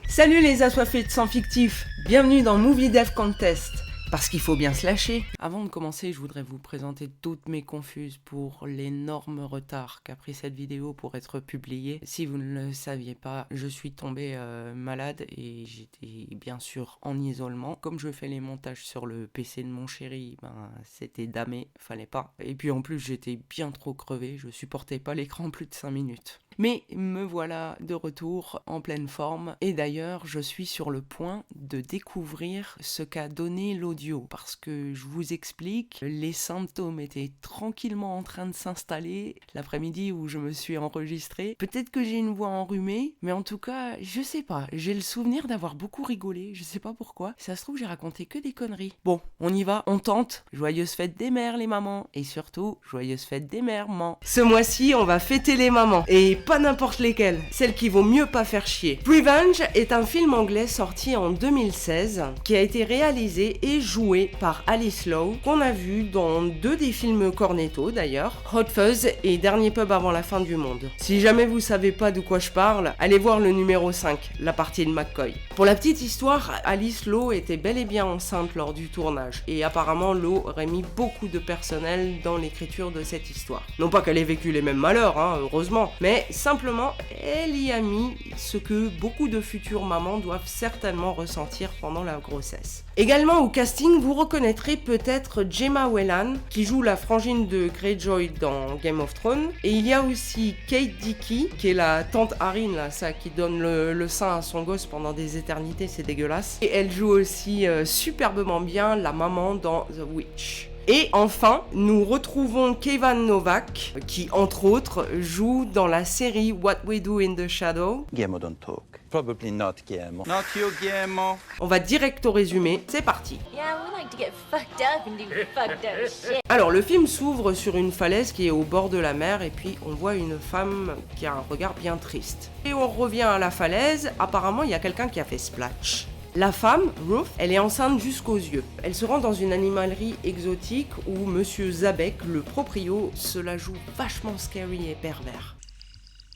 Salut les assoiffés de sang fictif, bienvenue dans Movie Dev Contest. Parce qu'il faut bien se lâcher. Avant de commencer, je voudrais vous présenter toutes mes confuses pour l'énorme retard qu'a pris cette vidéo pour être publiée. Si vous ne le saviez pas, je suis tombé malade et j'étais bien sûr en isolement. Comme je fais les montages sur le PC de mon chéri, c'était damé, fallait pas. Et puis en plus, j'étais bien trop crevé, je supportais pas l'écran plus de 5 minutes. Mais me voilà de retour en pleine forme et d'ailleurs je suis sur le point de découvrir ce qu'a donné l'audio parce que je vous explique, les symptômes étaient tranquillement en train de s'installer l'après-midi où je me suis enregistré. Peut-être que j'ai une voix enrhumée, mais en tout cas je sais pas, j'ai le souvenir d'avoir beaucoup rigolé, je sais pas pourquoi. Ça se trouve j'ai raconté que des conneries. Bon, on y va, on tente. Joyeuse fête des mères les mamans et surtout joyeuse fête des mères man. Ce mois-ci on va fêter les mamans et pas n'importe lesquelles, celles qui vaut mieux pas faire chier. Revenge est un film anglais sorti en 2016 qui a été réalisé et joué par Alice Lowe, qu'on a vu dans 2 des films Cornetto d'ailleurs, Hot Fuzz et Dernier pub avant la fin du monde. Si jamais vous savez pas de quoi je parle, allez voir le numéro 5, la partie de McCoy. Pour la petite histoire, Alice Lowe était bel et bien enceinte lors du tournage et apparemment Lowe aurait mis beaucoup de personnel dans l'écriture de cette histoire. Non pas qu'elle ait vécu les mêmes malheurs, heureusement, mais simplement, elle y a mis ce que beaucoup de futures mamans doivent certainement ressentir pendant la grossesse. Également au casting, vous reconnaîtrez peut-être Gemma Whelan, qui joue la frangine de Greyjoy dans Game of Thrones. Et il y a aussi Kate Dickie, qui est la tante Harine, là, ça, qui donne le sein à son gosse pendant des éternités, c'est dégueulasse. Et elle joue aussi superbement bien la maman dans The Witch. Et enfin, nous retrouvons Kevin Novak, qui entre autres joue dans la série What We Do in the Shadow. Guillermo don't talk. Probably not Guillermo. Not you, Guillermo. On va direct au résumé, c'est parti. Yeah, we like to get fucked up and do fucked up shit. Alors le film s'ouvre sur une falaise qui est au bord de la mer et puis on voit une femme qui a un regard bien triste. Et on revient à la falaise, apparemment il y a quelqu'un qui a fait splash. La femme, Ruth, elle est enceinte jusqu'aux yeux. Elle se rend dans une animalerie exotique où Monsieur Zabek, le proprio, se la joue vachement scary et pervers.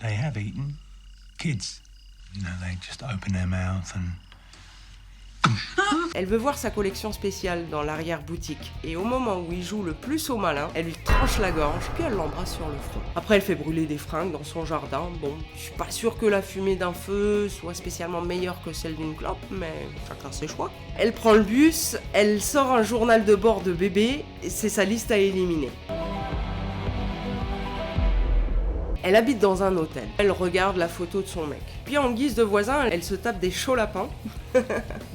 They have eaten kids. You know, they just open their mouth and... Elle veut voir sa collection spéciale dans l'arrière-boutique et au moment où il joue le plus au malin, elle lui tranche la gorge puis elle l'embrasse sur le front. Après elle fait brûler des fringues dans son jardin. Bon, je suis pas sûr que la fumée d'un feu soit spécialement meilleure que celle d'une clope, mais chacun ses choix. Elle prend le bus, elle sort un journal de bord de bébé et c'est sa liste à éliminer. Elle habite dans un hôtel. Elle regarde la photo de son mec. Puis en guise de voisin, elle se tape des chauds lapins.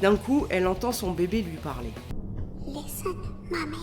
D'un coup, elle entend son bébé lui parler. Listen, Mummy.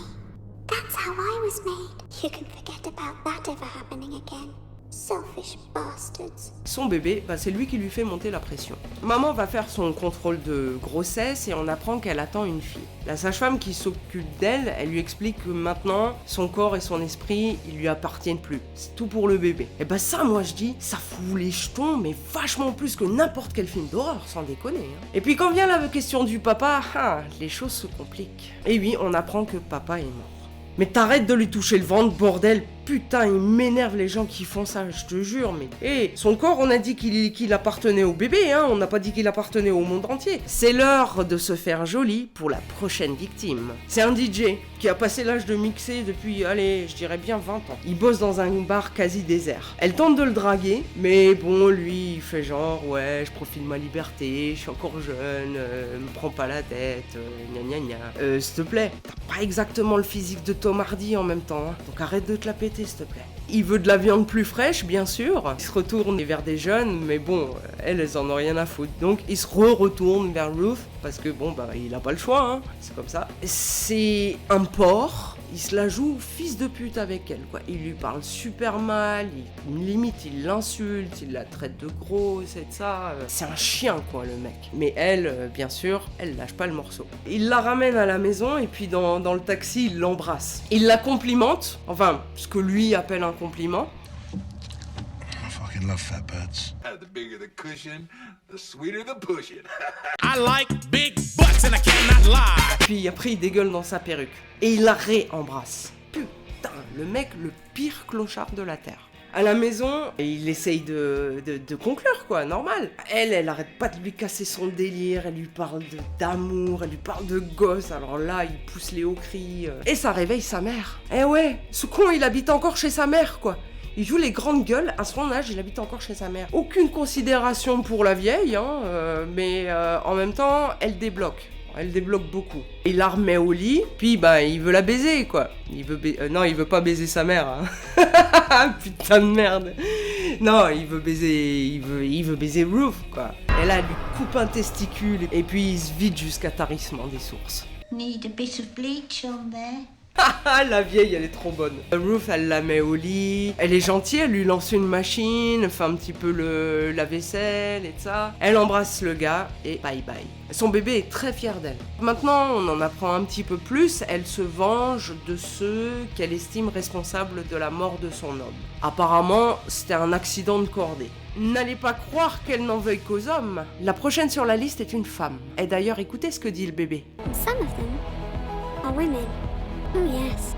That's how I was made. You can forget about that ever happening again. Selfish bastards. Son bébé, c'est lui qui lui fait monter la pression. Maman va faire son contrôle de grossesse et on apprend qu'elle attend une fille. La sage-femme qui s'occupe d'elle, elle lui explique que maintenant, son corps et son esprit, ils lui appartiennent plus. C'est tout pour le bébé. Et ça, moi je dis, ça fout les jetons, mais vachement plus que n'importe quel film d'horreur, sans déconner. Et puis quand vient la question du papa, les choses se compliquent. Et oui, on apprend que papa est mort. Mais t'arrêtes de lui toucher le ventre, bordel. Putain, il m'énerve les gens qui font ça, je te jure, mais... son corps, on a dit qu'il appartenait au bébé, on n'a pas dit qu'il appartenait au monde entier. C'est l'heure de se faire joli pour la prochaine victime. C'est un DJ qui a passé l'âge de mixer depuis, allez, je dirais bien 20 ans. Il bosse dans un bar quasi désert. Elle tente de le draguer, mais bon, lui, il fait genre, ouais, je profite de ma liberté, je suis encore jeune, me prends pas la tête, gna gna gna. S'il te plaît, t'as pas exactement le physique de Tom Hardy en même temps, donc arrête de te la péter, s'il te plaît. Il veut de la viande plus fraîche, bien sûr. Il se retourne vers des jeunes, mais bon, elles en ont rien à foutre. Donc il se retourne vers Ruth, parce que bon, il a pas le choix, c'est comme ça. C'est un porc, il se la joue fils de pute avec elle, quoi. Il lui parle super mal, limite il l'insulte, il la traite de grosse et de ça. C'est un chien, quoi, le mec. Mais elle, bien sûr, elle lâche pas le morceau. Il la ramène à la maison et puis dans le taxi, il l'embrasse. Il la complimente, enfin, ce que lui appelle un compliment. I fucking love fat birds. The bigger the cushion, the sweeter the pushing. I like big butts and I cannot lie. Puis après il dégueule dans sa perruque. Et il la réembrasse. Putain, le mec le pire clochard de la Terre. À la maison, il essaye de conclure, quoi, normal. Elle arrête pas de lui casser son délire, elle lui parle d'amour, elle lui parle de gosse, alors là, il pousse les hauts cris. Et ça réveille sa mère. Eh ouais, ce con, il habite encore chez sa mère, quoi. Il joue les grandes gueules, à son âge, il habite encore chez sa mère. Aucune considération pour la vieille, mais en même temps, elle débloque. Elle débloque beaucoup. Il la remet au lit, puis il veut la baiser, quoi. Non, il veut pas baiser sa mère. Hein. Putain de merde. Non, il veut baiser Ruth, quoi. Et là, elle lui coupe un testicule, et puis il se vide jusqu'à tarissement des sources. Need a bit of bleach on there. La vieille, elle est trop bonne. Ruth, elle la met au lit. Elle est gentille, elle lui lance une machine, fait un petit peu la vaisselle et tout ça. Elle embrasse le gars et bye bye. Son bébé est très fier d'elle. Maintenant, on en apprend un petit peu plus. Elle se venge de ceux qu'elle estime responsables de la mort de son homme. Apparemment, c'était un accident de cordée. N'allez pas croire qu'elle n'en veuille qu'aux hommes. La prochaine sur la liste est une femme. Et d'ailleurs, écoutez ce que dit le bébé. Some of them are women. Oh yes,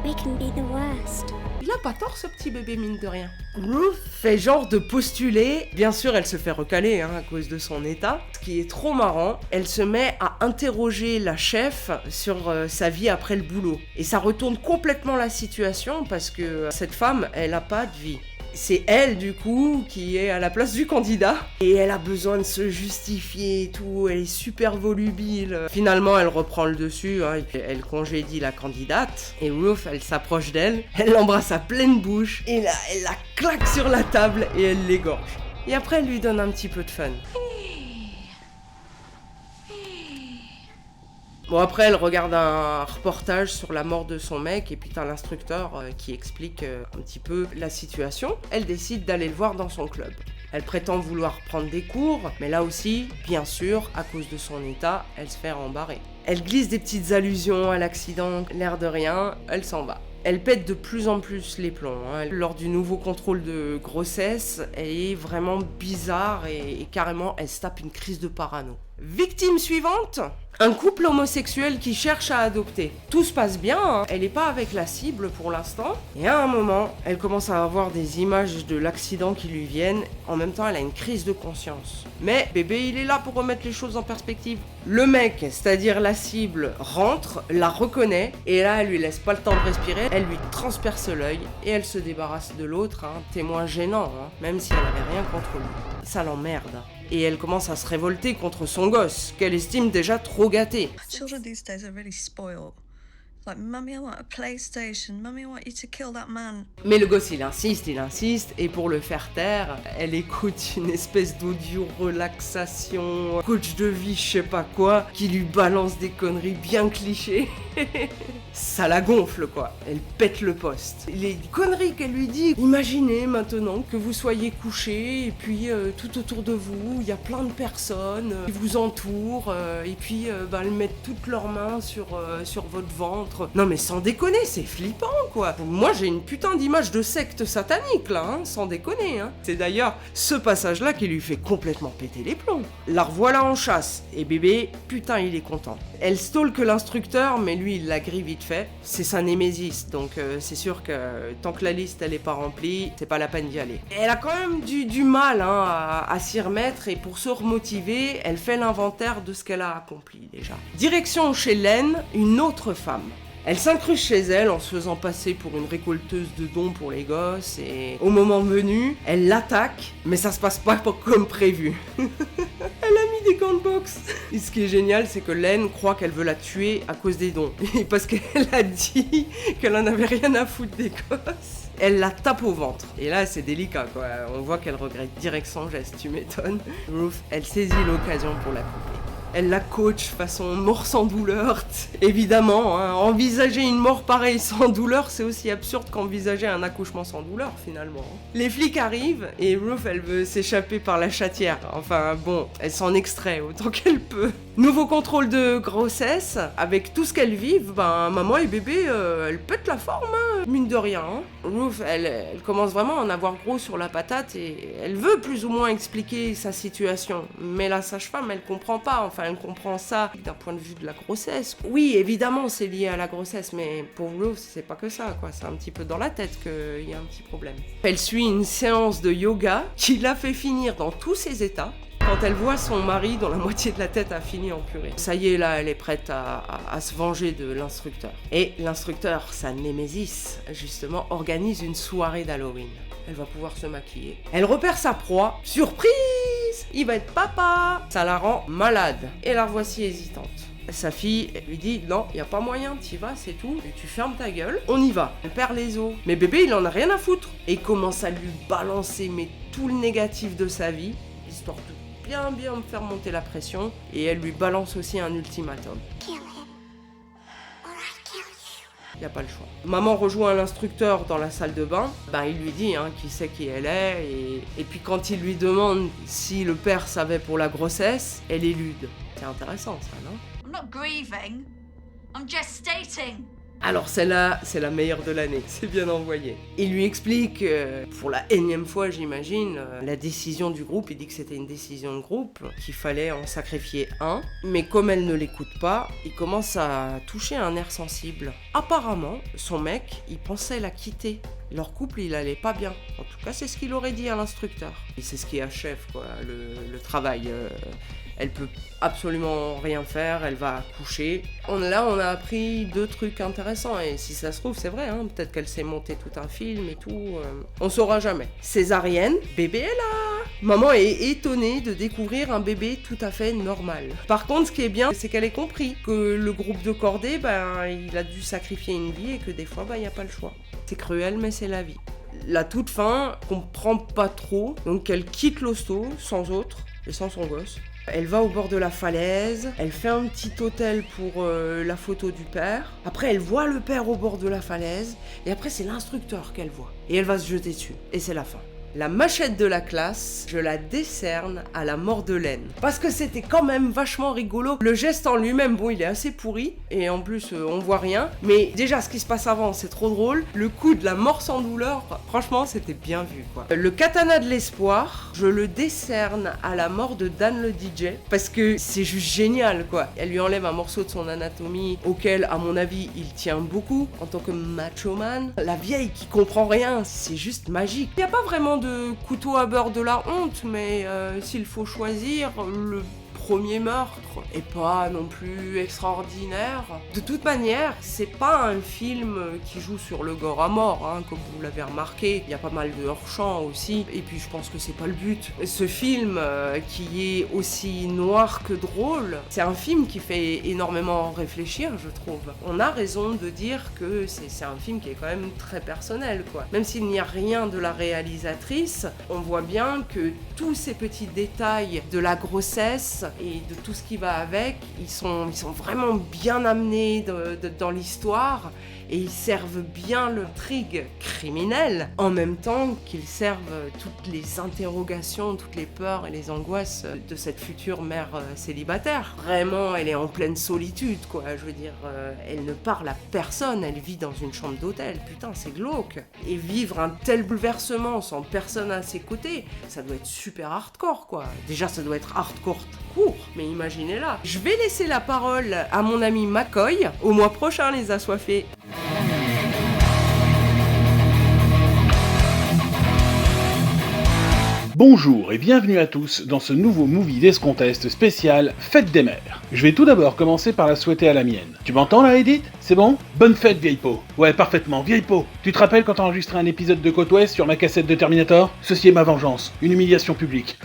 we can be the worst. Il a pas tort ce petit bébé mine de rien. Ruth fait genre de postuler. Bien sûr, elle se fait recaler à cause de son état. Ce qui est trop marrant, elle se met à interroger la chef sur sa vie après le boulot. Et ça retourne complètement la situation parce que cette femme, elle a pas de vie. C'est elle, du coup, qui est à la place du candidat. Et elle a besoin de se justifier et tout. Elle est super volubile. Finalement, elle reprend le dessus, et puis elle congédie la candidate. Et Ruth, elle s'approche d'elle. Elle l'embrasse à pleine bouche. Et là, elle la claque sur la table et elle l'égorge. Et après, elle lui donne un petit peu de fun. Bon, après, elle regarde un reportage sur la mort de son mec, et puis t'as l'instructeur qui explique un petit peu la situation. Elle décide d'aller le voir dans son club. Elle prétend vouloir prendre des cours, mais là aussi, bien sûr, à cause de son état, elle se fait rembarrer. Elle glisse des petites allusions à l'accident, l'air de rien, elle s'en va. Elle pète de plus en plus les plombs. Lors du nouveau contrôle de grossesse, elle est vraiment bizarre et carrément, elle se tape une crise de parano. Victime suivante, un couple homosexuel qui cherche à adopter. Tout se passe bien, elle n'est pas avec la cible pour l'instant. Et à un moment, elle commence à avoir des images de l'accident qui lui viennent. En même temps, elle a une crise de conscience. Mais bébé, il est là pour remettre les choses en perspective. Le mec, c'est-à-dire la cible, rentre, la reconnaît, et là, elle lui laisse pas le temps de respirer. Elle lui transperce l'œil, et elle se débarrasse de l'autre, témoin gênant, même si elle n'avait rien contre lui. Ça l'emmerde. Et elle commence à se révolter contre son gosse, qu'elle estime déjà trop gâté. Children these days are really spoiled. Like, Mummy, I want a PlayStation. Mummy, I want you to kill that man. Mais le gosse, il insiste, et pour le faire taire, elle écoute une espèce d'audio relaxation, coach de vie, je sais pas quoi, qui lui balance des conneries bien clichés. Ça la gonfle, quoi. Elle pète le poste. Les conneries qu'elle lui dit. Imaginez maintenant que vous soyez couché et puis tout autour de vous, il y a plein de personnes qui vous entourent et puis elles mettent toutes leurs mains sur votre ventre. Non mais sans déconner, c'est flippant, quoi. Moi j'ai une putain d'image de secte satanique là, sans déconner. C'est d'ailleurs ce passage-là qui lui fait complètement péter les plombs. La revoilà en chasse et bébé, putain il est content. Elle stalke l'instructeur, mais lui il la grille vite fait. C'est sa némésis, donc c'est sûr que tant que la liste elle est pas remplie, c'est pas la peine d'y aller. Et elle a quand même du mal à s'y remettre, et pour se remotiver, elle fait l'inventaire de ce qu'elle a accompli déjà. Direction chez Len, une autre femme. Elle s'incruste chez elle en se faisant passer pour une récolteuse de dons pour les gosses, et au moment venu, elle l'attaque, mais ça se passe pas comme prévu. Elle a mis des gants de boxe. Et ce qui est génial, c'est que Len croit qu'elle veut la tuer à cause des dons. Et parce qu'elle a dit qu'elle en avait rien à foutre des gosses. Elle la tape au ventre. Et là, c'est délicat, quoi. On voit qu'elle regrette direct son geste, tu m'étonnes. Ruth, elle saisit l'occasion pour la couper. Elle la coach façon mort sans douleur. Évidemment, envisager une mort pareille sans douleur, c'est aussi absurde qu'envisager un accouchement sans douleur, finalement. Les flics arrivent, et Ruth, elle veut s'échapper par la chatière. Enfin, bon, elle s'en extrait autant qu'elle peut. Nouveau contrôle de grossesse. Avec tout ce qu'elles vivent, maman et bébé, elles pètent la forme, mine de rien. Ruth, elle commence vraiment à en avoir gros sur la patate, et elle veut plus ou moins expliquer sa situation. Mais la sage-femme, elle comprend pas, enfin, elle comprend ça d'un point de vue de la grossesse. Oui, évidemment, c'est lié à la grossesse, mais pour Ruth, c'est pas que ça, quoi. C'est un petit peu dans la tête qu'il y a un petit problème. Elle suit une séance de yoga qui l'a fait finir dans tous ses états. Quand elle voit son mari dont la moitié de la tête a fini en purée. Ça y est, là, elle est prête à se venger de l'instructeur. Et l'instructeur, sa némésis, justement, organise une soirée d'Halloween. Elle va pouvoir se maquiller. Elle repère sa proie. Surprise! Il va être papa! Ça la rend malade. Et la revoici hésitante. Sa fille, elle lui dit « Non, il n'y a pas moyen, t'y vas, c'est tout. Et tu fermes ta gueule, on y va. » Elle perd les os. Mais bébé, il en a rien à foutre. Et il commence à lui balancer tout le négatif de sa vie, histoire de bien me faire monter la pression, et elle lui balance aussi un ultimatum. Kill him, or I'll kill you. Il n'y a pas le choix. Maman rejoint l'instructeur dans la salle de bain, il lui dit qu'il sait qui elle est, et puis quand il lui demande si le père savait pour la grossesse, elle élude. C'est intéressant ça, non? I'm not grieving. I'm gestating. Alors celle-là, c'est la meilleure de l'année, c'est bien envoyé. Il lui explique, pour la énième fois j'imagine, la décision du groupe. Il dit que c'était une décision de groupe, qu'il fallait en sacrifier un. Mais comme elle ne l'écoute pas, il commence à toucher un nerf sensible. Apparemment, son mec, il pensait la quitter. Leur couple, il allait pas bien. En tout cas, c'est ce qu'il aurait dit à l'instructeur. Et c'est ce qui achève le travail. Elle peut absolument rien faire, elle va accoucher. Là, on a appris 2 trucs intéressants, et si ça se trouve, c'est vrai, peut-être qu'elle s'est montée tout un film et tout, on saura jamais. Césarienne, bébé est là. Maman est étonnée de découvrir un bébé tout à fait normal. Par contre, ce qui est bien, c'est qu'elle ait compris que le groupe de cordée, il a dû sacrifier une vie, et que des fois, il n'y a pas le choix. C'est cruel, mais c'est la vie. La toute fin, comprend pas trop, donc elle quitte l'hosto, sans autre, et sans son gosse. Elle va au bord de la falaise, elle fait un petit hôtel pour la photo du père. Après, elle voit le père au bord de la falaise, et après, c'est l'instructeur qu'elle voit. Et elle va se jeter dessus, et c'est la fin. La machette de la classe, je la décerne à la Mordelaine. Parce que c'était quand même vachement rigolo. Le geste en lui-même, il est assez pourri. Et en plus, on voit rien. Mais déjà, ce qui se passe avant, c'est trop drôle. Le coup de la mort sans douleur, franchement, c'était bien vu, quoi. Le katana de l'espoir, je le décerne à la mort de Dan le DJ. Parce que c'est juste génial, quoi. Elle lui enlève un morceau de son anatomie, auquel, à mon avis, il tient beaucoup. En tant que macho man. La vieille qui comprend rien, c'est juste magique. Il n'y a pas vraiment de couteau à beurre de la honte, mais s'il faut choisir, le premier meurtre est pas non plus extraordinaire. De toute manière, c'est pas un film qui joue sur le gore à mort, comme vous l'avez remarqué. Il y a pas mal de hors-champ aussi, et puis je pense que c'est pas le but. Ce film, qui est aussi noir que drôle, c'est un film qui fait énormément réfléchir, je trouve. On a raison de dire que c'est un film qui est quand même très personnel, quoi. Même s'il n'y a rien de la réalisatrice, on voit bien que tous ces petits détails de la grossesse et de tout ce qui va avec, ils sont vraiment bien amenés dans l'histoire, et ils servent bien l'intrigue criminelle, en même temps qu'ils servent toutes les interrogations, toutes les peurs et les angoisses de cette future mère célibataire. Vraiment, elle est en pleine solitude, quoi. Je veux dire, elle ne parle à personne, elle vit dans une chambre d'hôtel. Putain, c'est glauque. Et vivre un tel bouleversement sans personne à ses côtés, ça doit être super hardcore, quoi. Déjà, ça doit être hardcore court, mais imaginez-la. Je vais laisser la parole à mon ami McCoy. Au mois prochain, les assoiffés. Bonjour et bienvenue à tous dans ce nouveau Movie Death Contest spécial Fête des Mères. Je vais tout d'abord commencer par la souhaiter à la mienne. Tu m'entends là, Edith? C'est bon? Bonne fête, vieille peau. Ouais, parfaitement, vieille peau. Tu te rappelles quand t'as enregistré un épisode de Côte Ouest sur ma cassette de Terminator? Ceci est ma vengeance, une humiliation publique.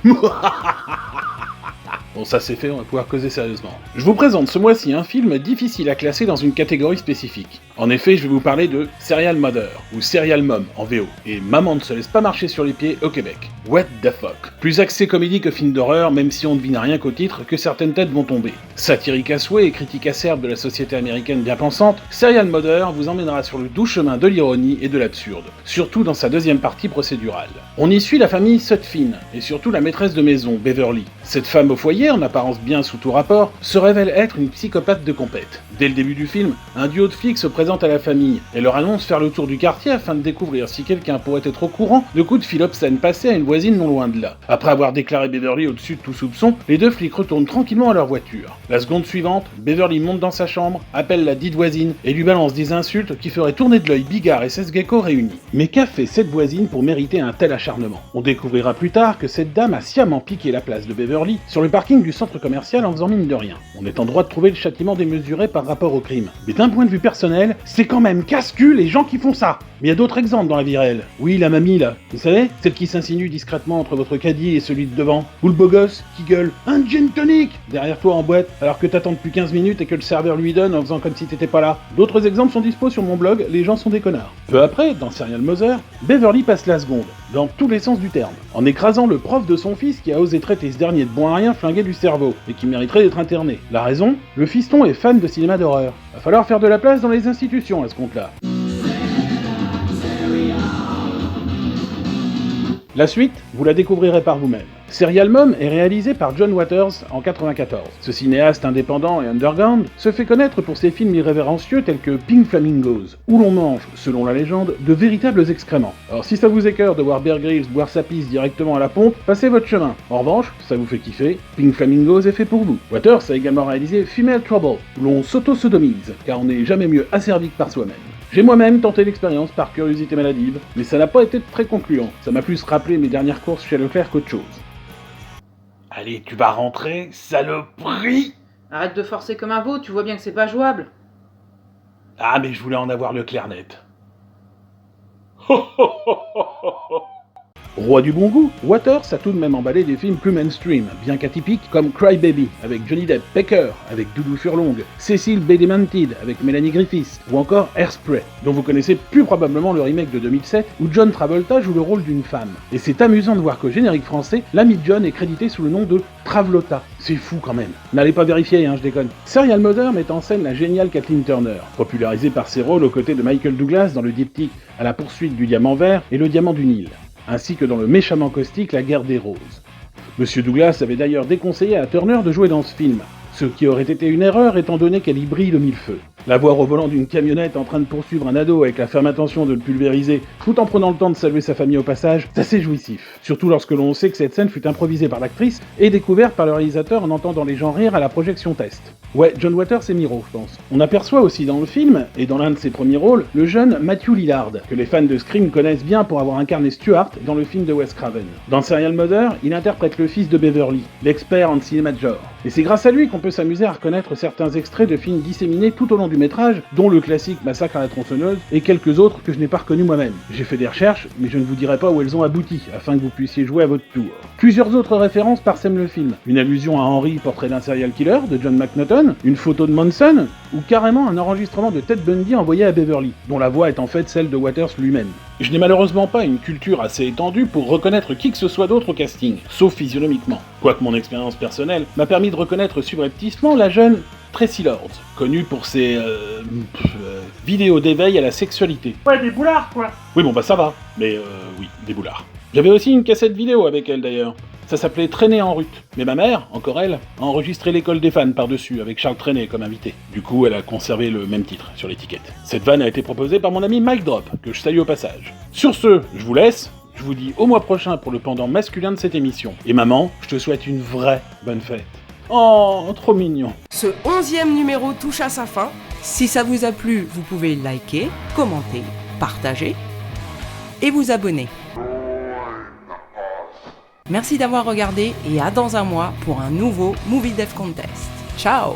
Bon, ça c'est fait, on va pouvoir causer sérieusement. Je vous présente ce mois-ci un film difficile à classer dans une catégorie spécifique. En effet, je vais vous parler de Serial Mother, ou Serial Mom en VO, et Maman ne se laisse pas marcher sur les pieds au Québec. What the fuck. Plus axé comédie que film d'horreur, même si on devine rien qu'au titre que certaines têtes vont tomber. Satirique à souhait et critique acerbe de la société américaine bien pensante, Serial Mother vous emmènera sur le doux chemin de l'ironie et de l'absurde, surtout dans sa deuxième partie procédurale. On y suit la famille Sutphin, et surtout la maîtresse de maison, Beverly. Cette femme au foyer qui, en apparence bien sous tout rapport, se révèle être une psychopathe de compète. Dès le début du film, un duo de flics se présente à la famille et leur annonce faire le tour du quartier afin de découvrir si quelqu'un pourrait être au courant de coups de fil obscènes passés à une voisine non loin de là. Après avoir déclaré Beverly au-dessus de tout soupçon, les deux flics retournent tranquillement à leur voiture. La seconde suivante, Beverly monte dans sa chambre, appelle la dite voisine et lui balance des insultes qui feraient tourner de l'œil Bigard et Sesgecko réunis. Mais qu'a fait cette voisine pour mériter un tel acharnement? On découvrira plus tard que cette dame a sciemment piqué la place de Beverly sur le parking du centre commercial en faisant mine de rien. On est en droit de trouver le châtiment démesuré par rapport au crime. Mais d'un point de vue personnel, c'est quand même casse-cul les gens qui font ça. Mais il y a d'autres exemples dans la vie réelle. Oui, la mamie là, vous savez, celle qui s'insinue discrètement entre votre caddie et celui de devant. Ou le beau gosse qui gueule « Un gin tonic !» derrière toi en boîte, alors que t'attends depuis 15 minutes et que le serveur lui donne en faisant comme si t'étais pas là. D'autres exemples sont dispo sur mon blog, les gens sont des connards. Peu après, dans Serial Mother, Beverly passe la seconde, dans tous les sens du terme, en écrasant le prof de son fils qui a osé traiter ce dernier de bon à rien flingué du cerveau, et qui mériterait d'être interné. La raison? Le fiston est fan de cinéma d'horreur. Va falloir faire de la place dans les institutions à ce compte-là. La suite, vous la découvrirez par vous-même. Serial Mom est réalisé par John Waters en 1994. Ce cinéaste indépendant et underground se fait connaître pour ses films irrévérencieux tels que Pink Flamingos, où l'on mange, selon la légende, de véritables excréments. Alors si ça vous écœure de voir Bear Grylls boire sa pisse directement à la pompe, passez votre chemin. En revanche, ça vous fait kiffer, Pink Flamingos est fait pour vous. Waters a également réalisé Female Trouble, où l'on s'auto-sodomise, car on n'est jamais mieux asservi que par soi-même. J'ai moi-même tenté l'expérience par curiosité maladive, mais ça n'a pas été très concluant. Ça m'a plus rappelé mes dernières courses chez Leclerc qu'autre chose. Allez, tu vas rentrer, saloperie! Arrête de forcer comme un veau, tu vois bien que c'est pas jouable. Ah, mais je voulais en avoir le clair net. Roi du bon goût, Waters a tout de même emballé des films plus mainstream, bien qu'atypiques, comme Cry Baby, avec Johnny Depp, Pecker, avec Doudou Furlong, Cecil B. Demented, avec Melanie Griffiths, ou encore Hairspray, dont vous connaissez plus probablement le remake de 2007, où John Travolta joue le rôle d'une femme. Et c'est amusant de voir qu'au générique français, l'ami de John est crédité sous le nom de Travlota. C'est fou quand même. N'allez pas vérifier, je déconne. Serial Mother met en scène la géniale Kathleen Turner, popularisée par ses rôles aux côtés de Michael Douglas dans le diptyque À la poursuite du diamant vert et le diamant du Nil, ainsi que dans le méchamment caustique La guerre des roses. Monsieur Douglas avait d'ailleurs déconseillé à Turner de jouer dans ce film, ce qui aurait été une erreur étant donné qu'elle y brille de mille feux. La voir au volant d'une camionnette en train de poursuivre un ado avec la ferme intention de le pulvériser, tout en prenant le temps de saluer sa famille au passage, c'est assez jouissif. Surtout lorsque l'on sait que cette scène fut improvisée par l'actrice et découverte par le réalisateur en entendant les gens rire à la projection test. Ouais, John Waters et Miro, je pense. On aperçoit aussi dans le film, et dans l'un de ses premiers rôles, le jeune Matthew Lillard, que les fans de Scream connaissent bien pour avoir incarné Stuart dans le film de Wes Craven. Dans Serial Mother, il interprète le fils de Beverly, l'expert en cinéma de genre. Et c'est grâce à lui qu'on peut s'amuser à reconnaître certains extraits de films disséminés tout au long du métrage, dont le classique Massacre à la tronçonneuse et quelques autres que je n'ai pas reconnus moi-même. J'ai fait des recherches, mais je ne vous dirai pas où elles ont abouti, afin que vous puissiez jouer à votre tour. Plusieurs autres références parsèment le film. Une allusion à Henry, portrait d'un serial killer, de John McNaughton, une photo de Manson, ou carrément un enregistrement de Ted Bundy envoyé à Beverly, dont la voix est en fait celle de Waters lui-même. Je n'ai malheureusement pas une culture assez étendue pour reconnaître qui que ce soit d'autre au casting, sauf physionomiquement. Quoique mon expérience personnelle m'a permis de reconnaître subrepticement la jeune Tracy Lords, connue pour ses vidéos d'éveil à la sexualité. Ouais, des boulards, quoi. Oui, bon bah ça va, mais oui, des boulards. J'avais aussi une cassette vidéo avec elle d'ailleurs. Ça s'appelait Traîner en rute. Mais ma mère, encore elle, a enregistré l'école des fans par-dessus, avec Charles Trenet comme invité. Du coup, elle a conservé le même titre sur l'étiquette. Cette vanne a été proposée par mon ami Mike Drop, que je salue au passage. Sur ce, je vous laisse. Je vous dis au mois prochain pour le pendant masculin de cette émission. Et maman, je te souhaite une vraie bonne fête. Oh, trop mignon. Ce 11e numéro touche à sa fin. Si ça vous a plu, vous pouvez liker, commenter, partager et vous abonner. Merci d'avoir regardé et à dans un mois pour un nouveau Movie Dev Contest. Ciao!